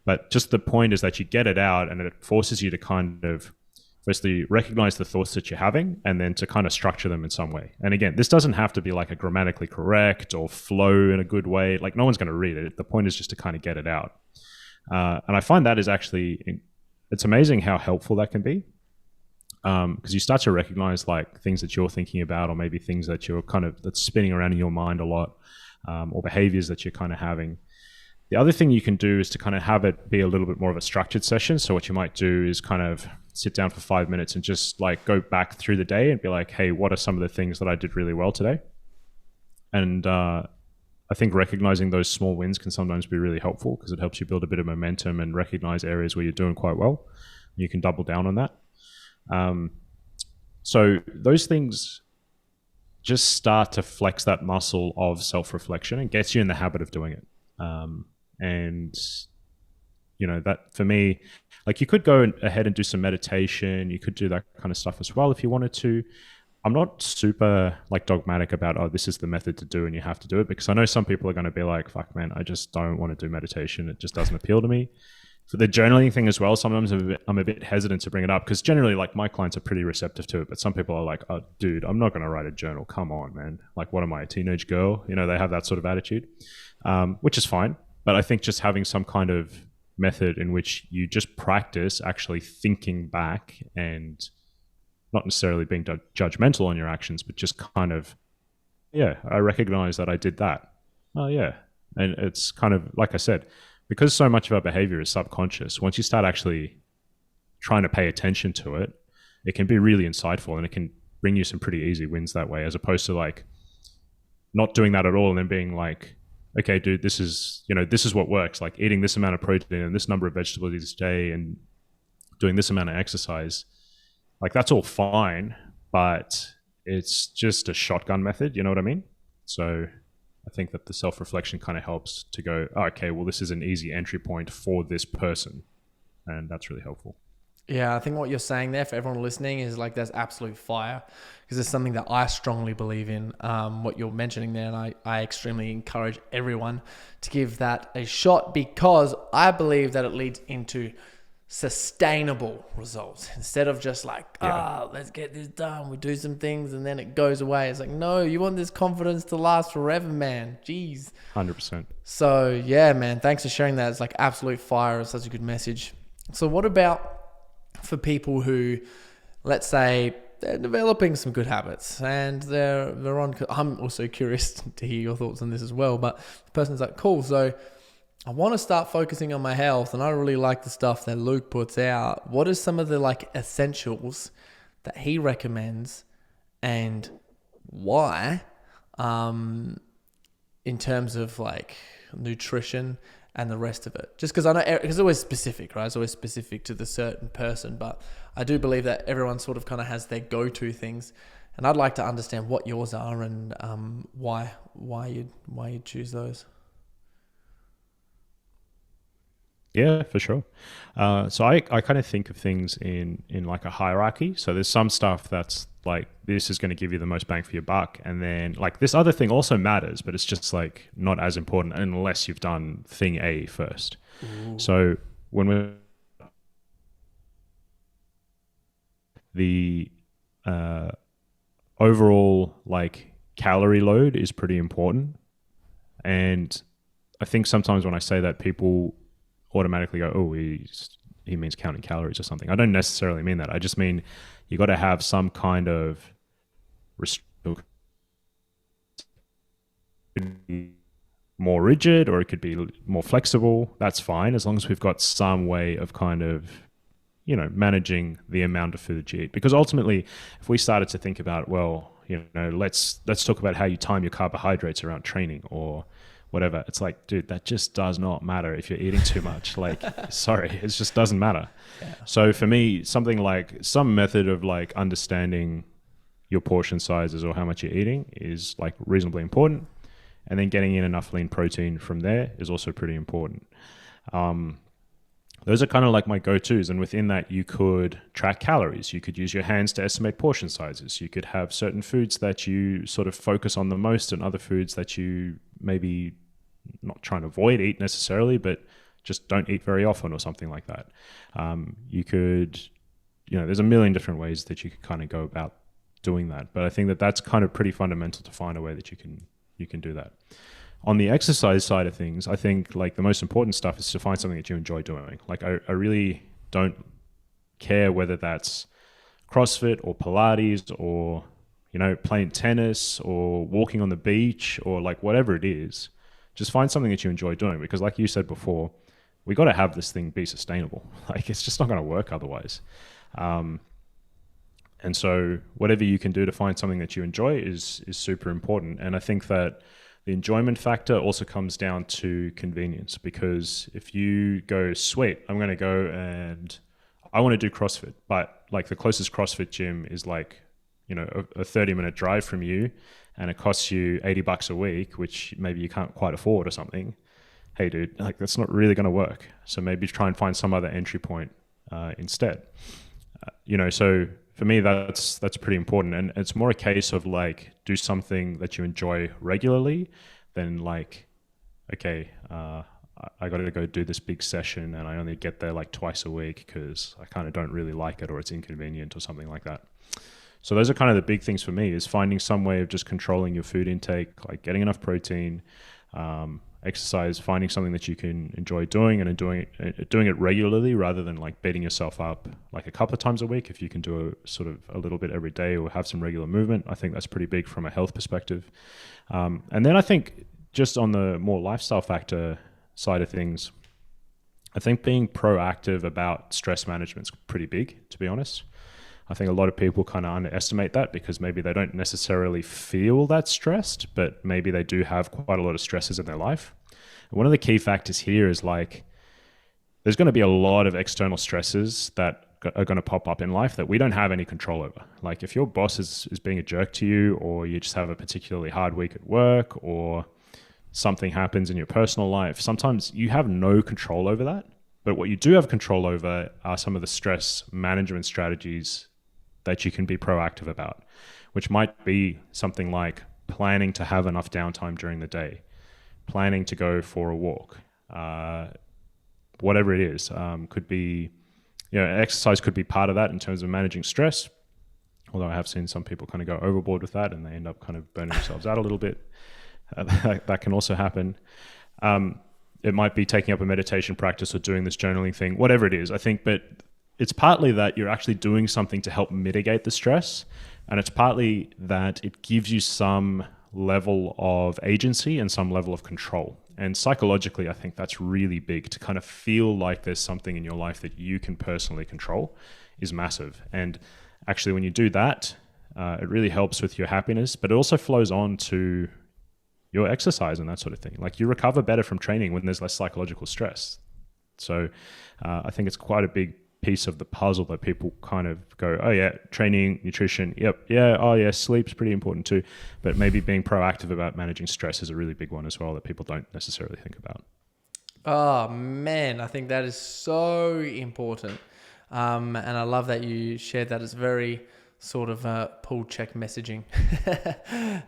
But just the point is that you get it out, and it forces you to kind of firstly recognize the thoughts that you're having, and then to kind of structure them in some way. And again, this doesn't have to be like a grammatically correct or flow in a good way. Like no one's going to read it. The point is just to kind of get it out. And I find that is actually, it's amazing how helpful that can be. Because you start to recognize like things that you're thinking about, or maybe things that you're kind of, that's spinning around in your mind a lot, or behaviors that you're kind of having. The other thing you can do is to kind of have it be a little bit more of a structured session. So what you might do is kind of sit down for 5 minutes and just like go back through the day and be like, hey, what are some of the things that I did really well today? And I think recognizing those small wins can sometimes be really helpful, because it helps you build a bit of momentum and recognize areas where you're doing quite well. You can double down on that. So those things just start to flex that muscle of self-reflection and gets you in the habit of doing it. And you know, that for me, like you could go ahead and do some meditation. You could do that kind of stuff as well if you wanted to. I'm not super like dogmatic about, oh, this is the method to do and you have to do it, because I know some people are going to be like, fuck man, I just don't want to do meditation. It just doesn't appeal to me. For the journaling thing as well, sometimes I'm a bit hesitant to bring it up, because generally like my clients are pretty receptive to it, but some people are like, oh dude, I'm not going to write a journal. Come on, man. Like, what am I, a teenage girl? You know, they have that sort of attitude, which is fine. But I think just having some kind of method in which you just practice actually thinking back and not necessarily being judgmental on your actions, but just kind of, yeah, I recognize that I did that. Oh yeah. And it's kind of, like I said, because so much of our behavior is subconscious, once you start actually trying to pay attention to it, it can be really insightful, and it can bring you some pretty easy wins that way, as opposed to like not doing that at all and then being like, okay, dude, this is what works. Like eating this amount of protein and this number of vegetables each day and doing this amount of exercise. Like that's all fine, but it's just a shotgun method. You know what I mean? So I think that the self-reflection kind of helps to go, oh, okay, well, this is an easy entry point for this person. And that's really helpful. Yeah, I think what you're saying there for everyone listening is like there's absolute fire, because it's something that I strongly believe in, what you're mentioning there. And I extremely encourage everyone to give that a shot, because I believe that it leads into sustainable results, instead of just like, let's get this done. We do some things and then it goes away. It's like, no, you want this confidence to last forever, man. Jeez. 100%. So yeah, man, thanks for sharing that. It's like absolute fire. It's such a good message. So what about for people who, let's say, they're developing some good habits and they're on, I'm also curious to hear your thoughts on this as well, but the person's like, cool, so I want to start focusing on my health and I really like the stuff that Luke puts out. What are some of the like essentials that he recommends and why, in terms of like nutrition and the rest of it? Just because I know it's always specific, right? It's always specific to the certain person, but I do believe that everyone sort of kind of has their go-to things, and I'd like to understand what yours are and why you choose those. Yeah, for sure. So I kind of think of things in like a hierarchy. So there's some stuff that's like, this is going to give you the most bang for your buck. And then like this other thing also matters, but it's just like not as important unless you've done thing A first. Ooh. So when we're the overall like calorie load is pretty important. And I think sometimes when I say that, people automatically go, oh, he means counting calories or something. I don't necessarily mean that. I just mean you got to have some kind of more rigid, or it could be more flexible. That's fine, as long as we've got some way of kind of, you know, managing the amount of food you eat. Because ultimately, if we started to think about, well, you know, let's talk about how you time your carbohydrates around training or whatever. It's like, dude, that just does not matter if you're eating too much. Like, sorry, it just doesn't matter. Yeah. So for me, something like some method of like understanding your portion sizes or how much you're eating is like reasonably important. And then getting in enough lean protein from there is also pretty important. Those are kind of like my go-tos. And within that, you could track calories. You could use your hands to estimate portion sizes. You could have certain foods that you sort of focus on the most and other foods that you maybe not trying to avoid eat necessarily, but just don't eat very often or something like that. You could, there's a million different ways that you could kind of go about doing that. But I think that that's kind of pretty fundamental to find a way that you can do that. On the exercise side of things, I think like the most important stuff is to find something that you enjoy doing. Like I really don't care whether that's CrossFit or Pilates or, playing tennis or walking on the beach or like whatever it is. Just find something that you enjoy doing, because like you said before, we got to have this thing be sustainable. Like it's just not going to work otherwise. And so whatever you can do to find something that you enjoy is super important. And I think that the enjoyment factor also comes down to convenience, because if you go, sweet, I'm going to go and I want to do CrossFit, but like the closest CrossFit gym is like, a 30-minute drive from you, and it costs you $80 a week, which maybe you can't quite afford or something. Hey dude, like that's not really going to work. So maybe try and find some other entry point instead. So for me, that's pretty important. And it's more a case of like, do something that you enjoy regularly than like, okay, I got to go do this big session and I only get there like twice a week because I kind of don't really like it or it's inconvenient or something like that. So those are kind of the big things for me, is finding some way of just controlling your food intake, like getting enough protein, exercise, finding something that you can enjoy doing and doing it regularly rather than like beating yourself up like a couple of times a week. If you can do a little bit every day or have some regular movement, I think that's pretty big from a health perspective. And then I think just on the more lifestyle factor side of things, I think being proactive about stress management is pretty big, to be honest. I think a lot of people kind of underestimate that because maybe they don't necessarily feel that stressed, but maybe they do have quite a lot of stresses in their life. And one of the key factors here is like, there's going to be a lot of external stresses that are going to pop up in life that we don't have any control over. Like if your boss is being a jerk to you, or you just have a particularly hard week at work, or something happens in your personal life, sometimes you have no control over that. But what you do have control over are some of the stress management strategies that you can be proactive about, which might be something like planning to have enough downtime during the day, planning to go for a walk, whatever it is. Could be, exercise could be part of that in terms of managing stress, although I have seen some people kind of go overboard with that and they end up kind of burning themselves out a little bit. That can also happen. It might be taking up a meditation practice or doing this journaling thing, whatever it is, I think, but it's partly that you're actually doing something to help mitigate the stress, and it's partly that it gives you some level of agency and some level of control. And psychologically, I think that's really big. To kind of feel like there's something in your life that you can personally control is massive. And actually, when you do that, it really helps with your happiness, but it also flows on to your exercise and that sort of thing. Like you recover better from training when there's less psychological stress. So I think it's quite a big piece of the puzzle that people kind of go, oh yeah, training, nutrition, yep, yeah, oh yeah, sleep's pretty important too. But maybe being proactive about managing stress is a really big one as well that people don't necessarily think about. Oh man, I think that is so important. And I love that you shared that. It's very sort of pull check messaging,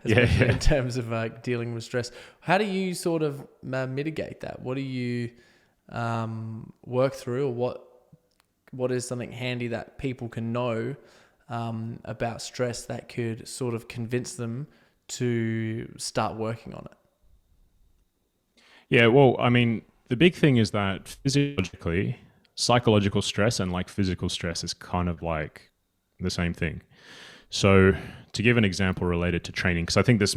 especially in terms of dealing with stress. How do you sort of mitigate that? What do you work through, or what is something handy that people can know about stress that could sort of convince them to start working on it? Yeah, well, I mean, the big thing is that physiologically, psychological stress and like physical stress is kind of like the same thing. So to give an example related to training, because I think this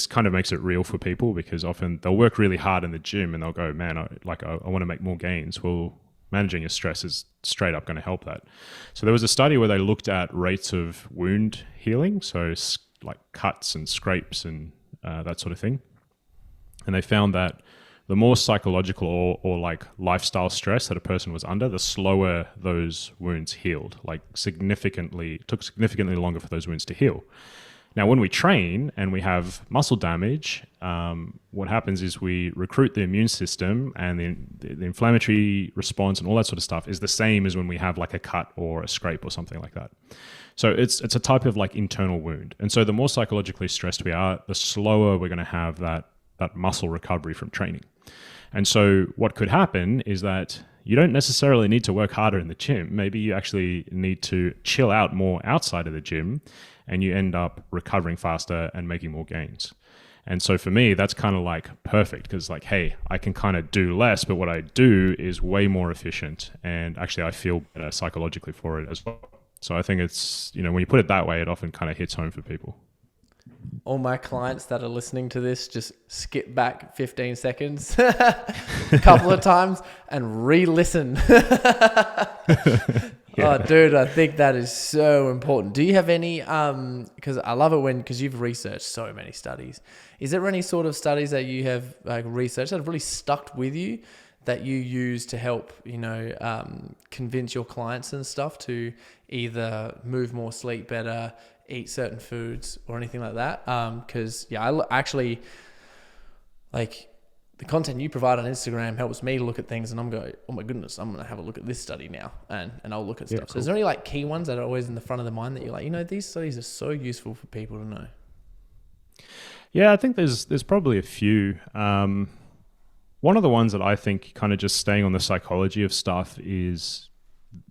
kind of makes it real for people, because often they'll work really hard in the gym and they'll go, man, I want to make more gains. Well, managing your stress is straight up going to help that. So there was a study where they looked at rates of wound healing, so like cuts and scrapes and that sort of thing. And they found that the more psychological or like lifestyle stress that a person was under, the slower those wounds healed. Like took significantly longer for those wounds to heal. Now, when we train and we have muscle damage, what happens is we recruit the immune system, and the inflammatory response and all that sort of stuff is the same as when we have like a cut or a scrape or something like that. So it's a type of like internal wound. And so the more psychologically stressed we are, the slower we're going to have that muscle recovery from training. And so what could happen is that you don't necessarily need to work harder in the gym. Maybe you actually need to chill out more outside of the gym, and you end up recovering faster and making more gains. And so for me, that's kind of like perfect, because like, hey, I can kind of do less, but what I do is way more efficient. And actually I feel better psychologically for it as well. So I think it's, when you put it that way, it often kind of hits home for people. All my clients that are listening to this, just skip back 15 seconds a couple of times and re-listen. Yeah. Oh, dude, I think that is so important. Do you have any, because I love it because you've researched so many studies. Is there any sort of studies that you have researched that have really stuck with you that you use to help, convince your clients and stuff to either move more, sleep better, eat certain foods or anything like that? Because, I actually, like, the content you provide on Instagram helps me look at things, and I'm going, oh my goodness, I'm going to have a look at this study now, and I'll look at stuff. Cool. So is there any like key ones that are always in the front of the mind that you're like, these studies are so useful for people to know? Yeah, I think there's probably a few. One of the ones that I think, kind of just staying on the psychology of stuff, is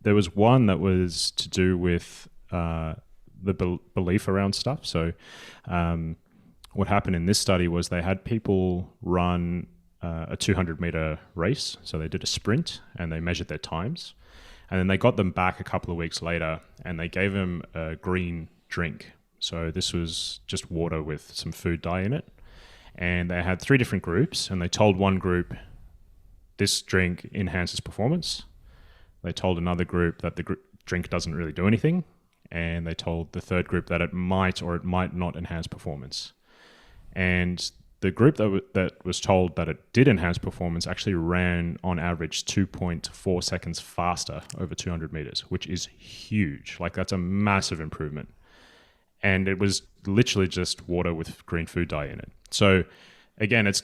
there was one that was to do with the belief around stuff. So what happened in this study was they had people run a 200-meter race. So they did a sprint and they measured their times. And then they got them back a couple of weeks later and they gave them a green drink. So this was just water with some food dye in it. And they had 3 different groups, and they told one group, this drink enhances performance. They told another group that the drink doesn't really do anything. And they told the third group that it might or it might not enhance performance. And the group that was told that it did enhance performance actually ran on average 2.4 seconds faster over 200 meters, which is huge. Like, that's a massive improvement. And it was literally just water with green food dye in it. So again, it's,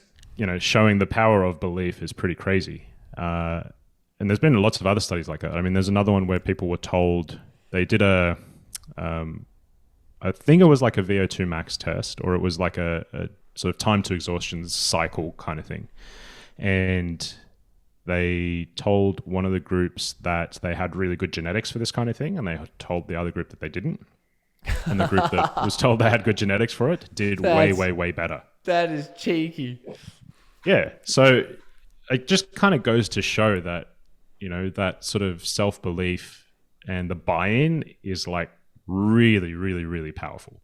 showing the power of belief is pretty crazy. And there's been lots of other studies like that. I mean, there's another one where people were told, they did I think it was like a VO2 max test, or it was like a sort of time to exhaustion cycle kind of thing. And they told one of the groups that they had really good genetics for this kind of thing, and they told the other group that they didn't. And the group that was told they had good genetics for it did way better. That is cheeky. Yeah. So it just kind of goes to show that, that sort of self-belief and the buy-in is like really, really, really powerful.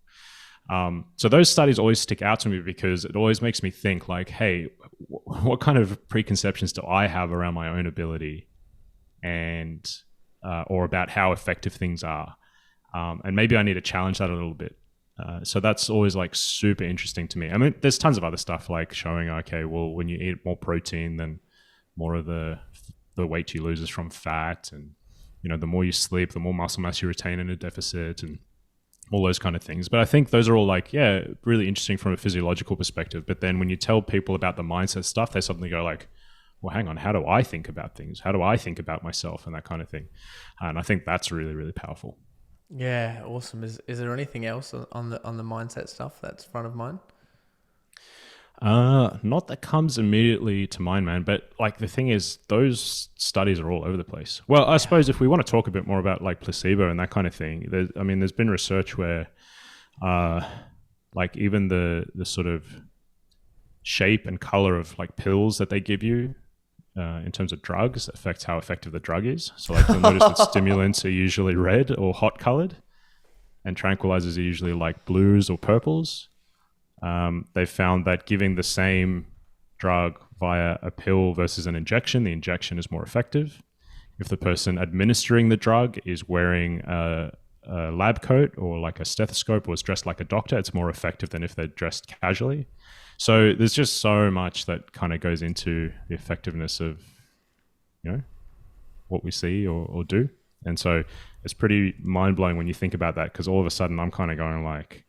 So those studies always stick out to me because it always makes me think like, hey, what kind of preconceptions do I have around my own ability and or about how effective things are? And maybe I need to challenge that a little bit. So that's always like super interesting to me. I mean, there's tons of other stuff like showing, okay, well, when you eat more protein, then more of the weight you lose is from fat. And, the more you sleep, the more muscle mass you retain in a deficit and all those kind of things. But I think those are all like, yeah, really interesting from a physiological perspective. But then when you tell people about the mindset stuff, they suddenly go like, well, hang on, how do I think about things? How do I think about myself and that kind of thing? And I think that's really, really powerful. Yeah, awesome. Is there anything else on the mindset stuff that's front of mind? Not that comes immediately to mind, man. But like the thing is, those studies are all over the place. Well, I suppose if we want to talk a bit more about like placebo and that kind of thing, there's been research where, like even the sort of shape and color of like pills that they give you, in terms of drugs, affects how effective the drug is. So like you'll notice that stimulants are usually red or hot colored, and tranquilizers are usually like blues or purples. They found that giving the same drug via a pill versus an injection, the injection is more effective. If the person administering the drug is wearing a lab coat or like a stethoscope or is dressed like a doctor, it's more effective than if they're dressed casually. So there's just so much that kind of goes into the effectiveness of, what we see or do. And so it's pretty mind blowing when you think about that, because all of a sudden I'm kind of going like,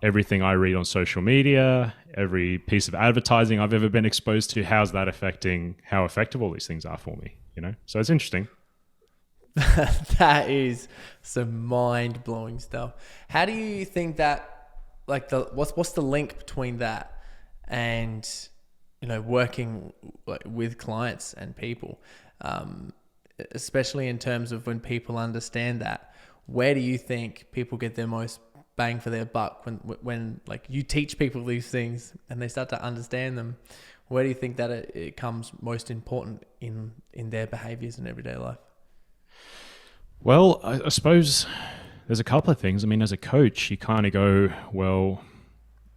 everything I read on social media, every piece of advertising I've ever been exposed to, how's that affecting how effective all these things are for me? So it's interesting. That is some mind blowing stuff. How do you think that, like, what's the link between that and working with clients and people, especially in terms of when people understand that? Where do you think people get their most bang for their buck when like you teach people these things and they start to understand them? Where do you think that it comes most important in their behaviors in everyday life? Well, I suppose there's a couple of things. I mean, as a coach, you kind of go, well,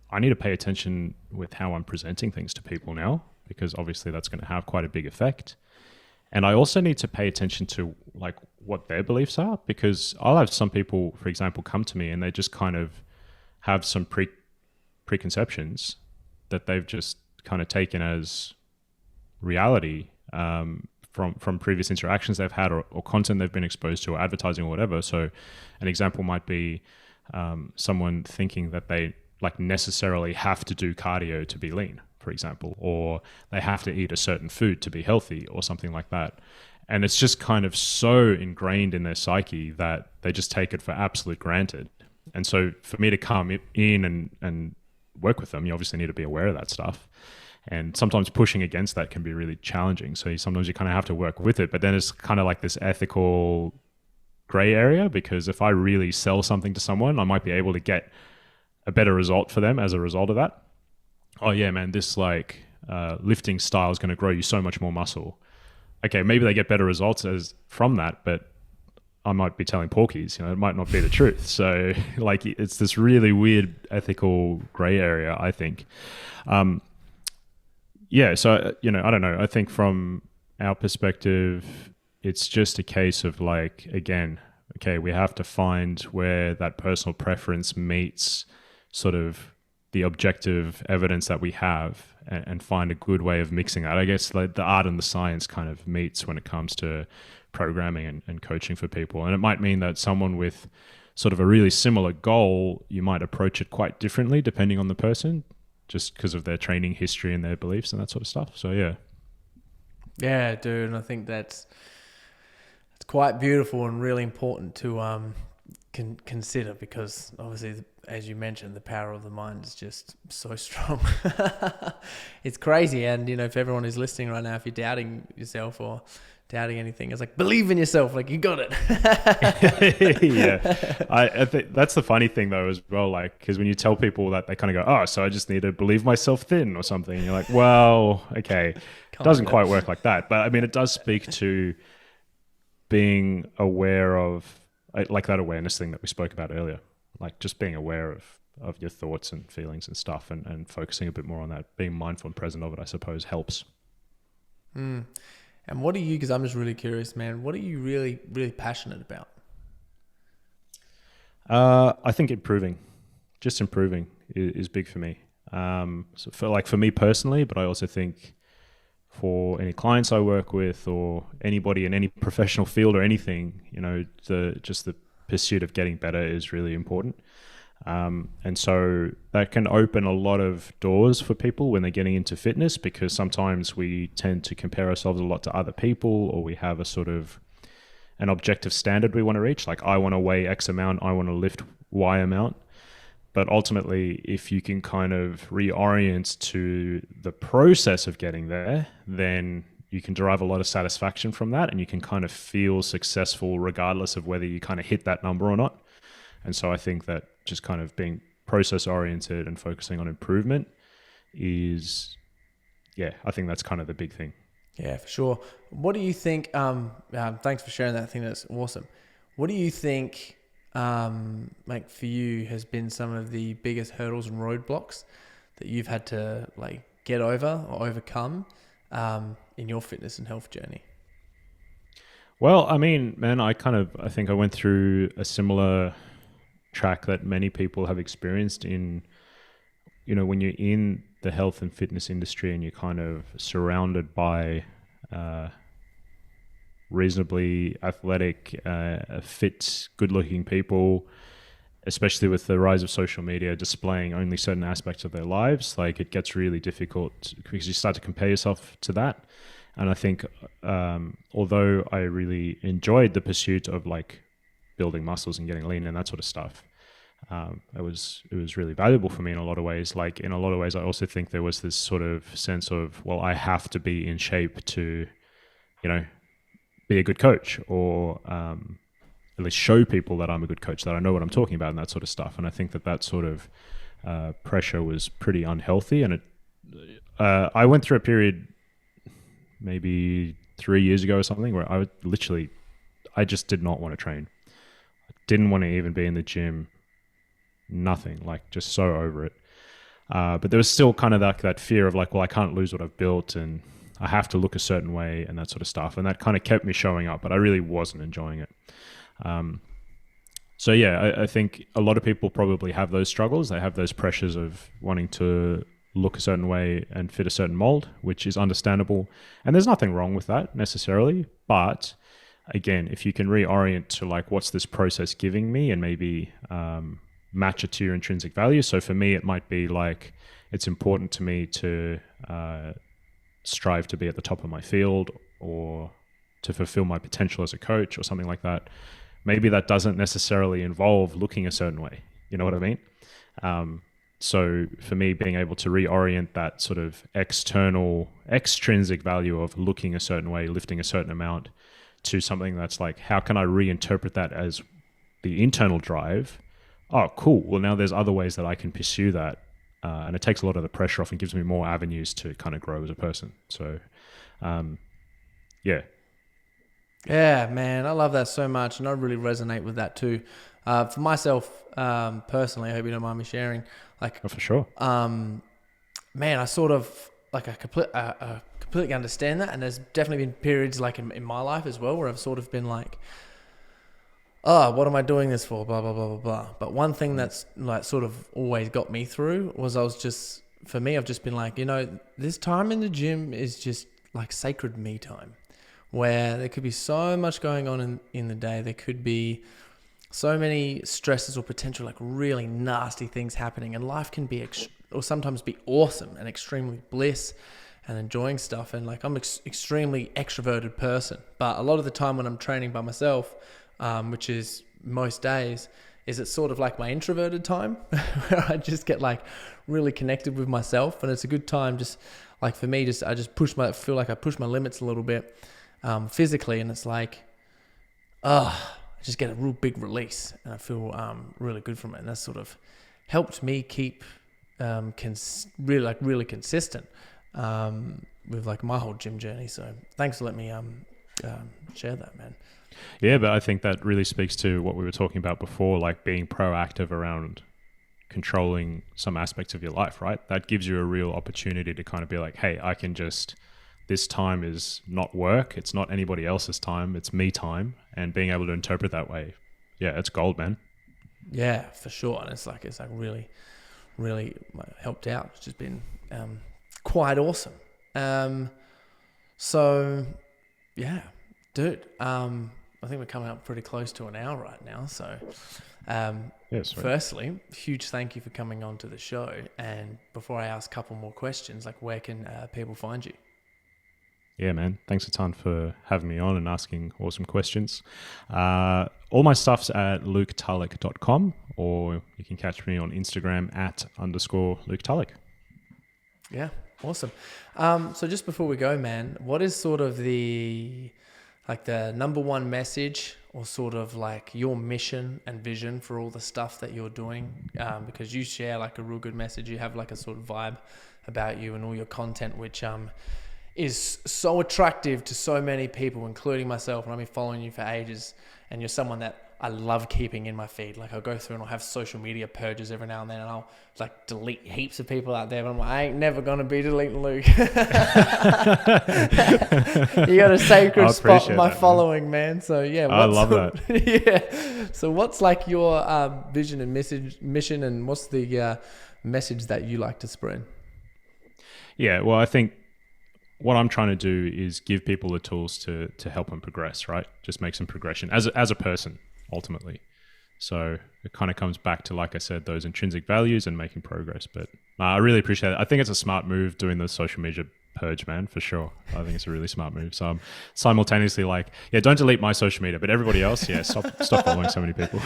I need to pay attention with how I'm presenting things to people now, because obviously that's going to have quite a big effect. And I also need to pay attention to like what their beliefs are, because I'll have some people, for example, come to me and they just kind of have some preconceptions that they've just kind of taken as reality, from previous interactions they've had, or content they've been exposed to, or advertising or whatever. So an example might be someone thinking that they like necessarily have to do cardio to be lean, for example, or they have to eat a certain food to be healthy or something like that. And it's just kind of so ingrained in their psyche that they just take it for absolute granted. And so for me to come in and work with them, you obviously need to be aware of that stuff. And sometimes pushing against that can be really challenging. So sometimes you kind of have to work with it. But then it's kind of like this ethical gray area, because if I really sell something to someone, I might be able to get a better result for them as a result of that. Oh yeah, man, this lifting style is going to grow you so much more muscle. Okay, maybe they get better results from that, but I might be telling porkies, it might not be the truth. So like, it's this really weird ethical gray area, I think. So, I don't know. I think from our perspective, it's just a case of like, again, okay, we have to find where that personal preference meets sort of the objective evidence that we have, and find a good way of mixing that. I guess like the art and the science kind of meets when it comes to programming and coaching for people. And it might mean that someone with sort of a really similar goal, you might approach it quite differently depending on the person, just because of their training history and their beliefs and that sort of stuff. So yeah. Yeah, dude. And I think it's quite beautiful and really important to consider, because obviously, as you mentioned, the power of the mind is just so strong. It's crazy. And, if everyone is listening right now, if you're doubting yourself or doubting anything, it's like, believe in yourself, like you got it. Yeah. I think that's the funny thing though as well, like, because when you tell people that, they kind of go, oh, so I just need to believe myself thin or something. And you're like, well, okay, it doesn't quite work like that. But I mean, it does speak to being aware of like that awareness thing that we spoke about earlier, like just being aware of your thoughts and feelings and stuff, and focusing a bit more on that, being mindful and present of it, I suppose helps. And what are you, because I'm just really curious, man, what are you really, really passionate about? I think improving is big for me. So for me personally, but I also think for any clients I work with, or anybody in any professional field or anything, the pursuit of getting better is really important. And so that can open a lot of doors for people when they're getting into fitness, because sometimes we tend to compare ourselves a lot to other people, or we have a sort of an objective standard we want to reach. Like, I want to weigh X amount, I want to lift Y amount. But ultimately, if you can kind of reorient to the process of getting there, then you can derive a lot of satisfaction from that, and you can kind of feel successful regardless of whether you kind of hit that number or not. And so I think that just kind of being process oriented and focusing on improvement is, I think that's kind of the big thing. Yeah, for sure. What do you think? Thanks for sharing that. I think that's awesome. What do you think, like for you, has been some of the biggest hurdles and roadblocks that you've had to like get over or overcome in your fitness and health journey? Well, I mean, man, I think I went through a similar track that many people have experienced in when you're in the health and fitness industry and you're kind of surrounded by reasonably athletic, fit, good-looking people, especially with the rise of social media displaying only certain aspects of their lives, like it gets really difficult because you start to compare yourself to that. And I think although I really enjoyed the pursuit of like building muscles and getting lean and that sort of stuff, it was really valuable for me in a lot of ways. Like in a lot of ways, I also think there was this sort of sense of, well, I have to be in shape to, be a good coach, or at least show people that I'm a good coach, that I know what I'm talking about and that sort of stuff. And I think that sort of pressure was pretty unhealthy. And I went through a period maybe 3 years ago or something where I just did not want to train. I didn't want to even be in the gym. Nothing, like just so over it. But there was still kind of that fear of like, well, I can't lose what I've built and I have to look a certain way and that sort of stuff. And that kind of kept me showing up, but I really wasn't enjoying it. So yeah, I think a lot of people probably have those struggles. They have those pressures of wanting to look a certain way and fit a certain mold, which is understandable. And there's nothing wrong with that necessarily. But again, if you can reorient to like, what's this process giving me, and maybe match it to your intrinsic value. So for me, it might be like, it's important to me to strive to be at the top of my field or to fulfill my potential as a coach or something like that. Maybe that doesn't necessarily involve looking a certain way. You know what I mean? So for me, being able to reorient that sort of extrinsic value of looking a certain way, lifting a certain amount, to something that's like, how can I reinterpret that as the internal drive? Oh, cool. Well, now there's other ways that I can pursue that. And it takes a lot of the pressure off and gives me more avenues to kind of grow as a person. So, yeah. Yeah, man, I love that so much. And I really resonate with that too. For myself, personally, I hope you don't mind me sharing. Like, oh, for sure. Man, I sort of like I completely understand that, and there's definitely been periods like in my life as well where I've sort of been like, oh, what am I doing this for? Blah blah blah blah blah. But one thing that's like sort of always got me through was I've just been like, this time in the gym is just like sacred me time, where there could be so much going on in the day. There could be so many stresses or potential like really nasty things happening, and life can be or sometimes be awesome and extremely bliss and enjoying stuff. And like I'm extremely extroverted person, but a lot of the time when I'm training by myself, which is most days, is it's sort of like my introverted time where I just get like really connected with myself, and it's a good time. Just like for me, I feel like I push my limits a little bit physically, and it's like, I just get a real big release, and I feel really good from it, and that's sort of helped me keep really consistent with like my whole gym journey. So thanks for letting me share that, man. Yeah, but I think that really speaks to what we were talking about before, like being proactive around controlling some aspects of your life, right? That gives you a real opportunity to kind of be like, hey, this time is not work. It's not anybody else's time. It's me time. And being able to interpret that way. Yeah, it's gold, man. Yeah, for sure. And it's like really, really helped out. It's just been quite awesome. So yeah, dude, I think we're coming up pretty close to an hour right now. So firstly, huge thank you for coming on to the show. And before I ask a couple more questions, like where can people find you? Yeah, man. Thanks a ton for having me on and asking awesome questions. All my stuff's at luketulloch.com, or you can catch me on Instagram @_Luke Tulloch. Yeah, awesome. So just before we go, man, what is sort of the number one message, or sort of like your mission and vision for all the stuff that you're doing? Because you share like a real good message. You have like a sort of vibe about you and all your content, which is so attractive to so many people, including myself. And I've been following you for ages, and you're someone that I love keeping in my feed. Like I'll go through and I'll have social media purges every now and then, and I'll like delete heaps of people out there, but I'm like, I ain't never going to be deleting Luke. You got a sacred spot in my following, man. So yeah. I love that. Yeah. So what's like your vision and mission, and what's the message that you like to spread? Yeah, well, I think what I'm trying to do is give people the tools to help them progress, right? Just make some progression as a person, ultimately. So it kind of comes back to, like I said, those intrinsic values and making progress. But I really appreciate it. I think it's a smart move doing the social media purge, man, for sure. I think it's a really smart move. So I'm simultaneously like, yeah, don't delete my social media, but everybody else, yeah, stop following so many people.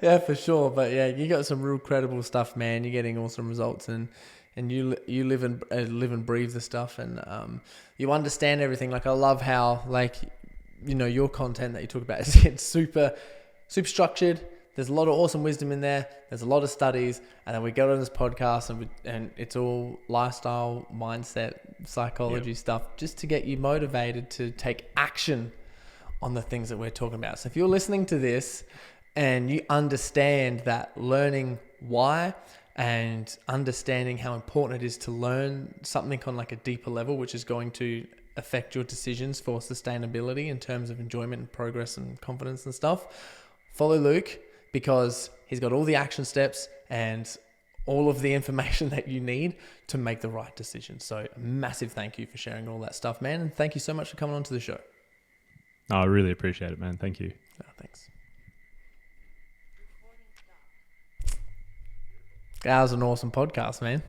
Yeah, for sure. But yeah, you got some real credible stuff, man. You're getting awesome results, and you live and breathe the stuff, and you understand everything. Like I love how your content that you talk about is super structured. There's a lot of awesome wisdom in there. There's a lot of studies, and then we go on this podcast, and it's all lifestyle, mindset, psychology stuff, just to get you motivated to take action on the things that we're talking about. So if you're listening to this and you understand that learning why and understanding how important it is to learn something on like a deeper level, which is going to affect your decisions for sustainability in terms of enjoyment and progress and confidence and stuff, follow Luke, because he's got all the action steps and all of the information that you need to make the right decision. So a massive thank you for sharing all that stuff, man. And thank you so much for coming on to the show. I really appreciate it, man. Thank you. Oh, thanks. That was an awesome podcast, man.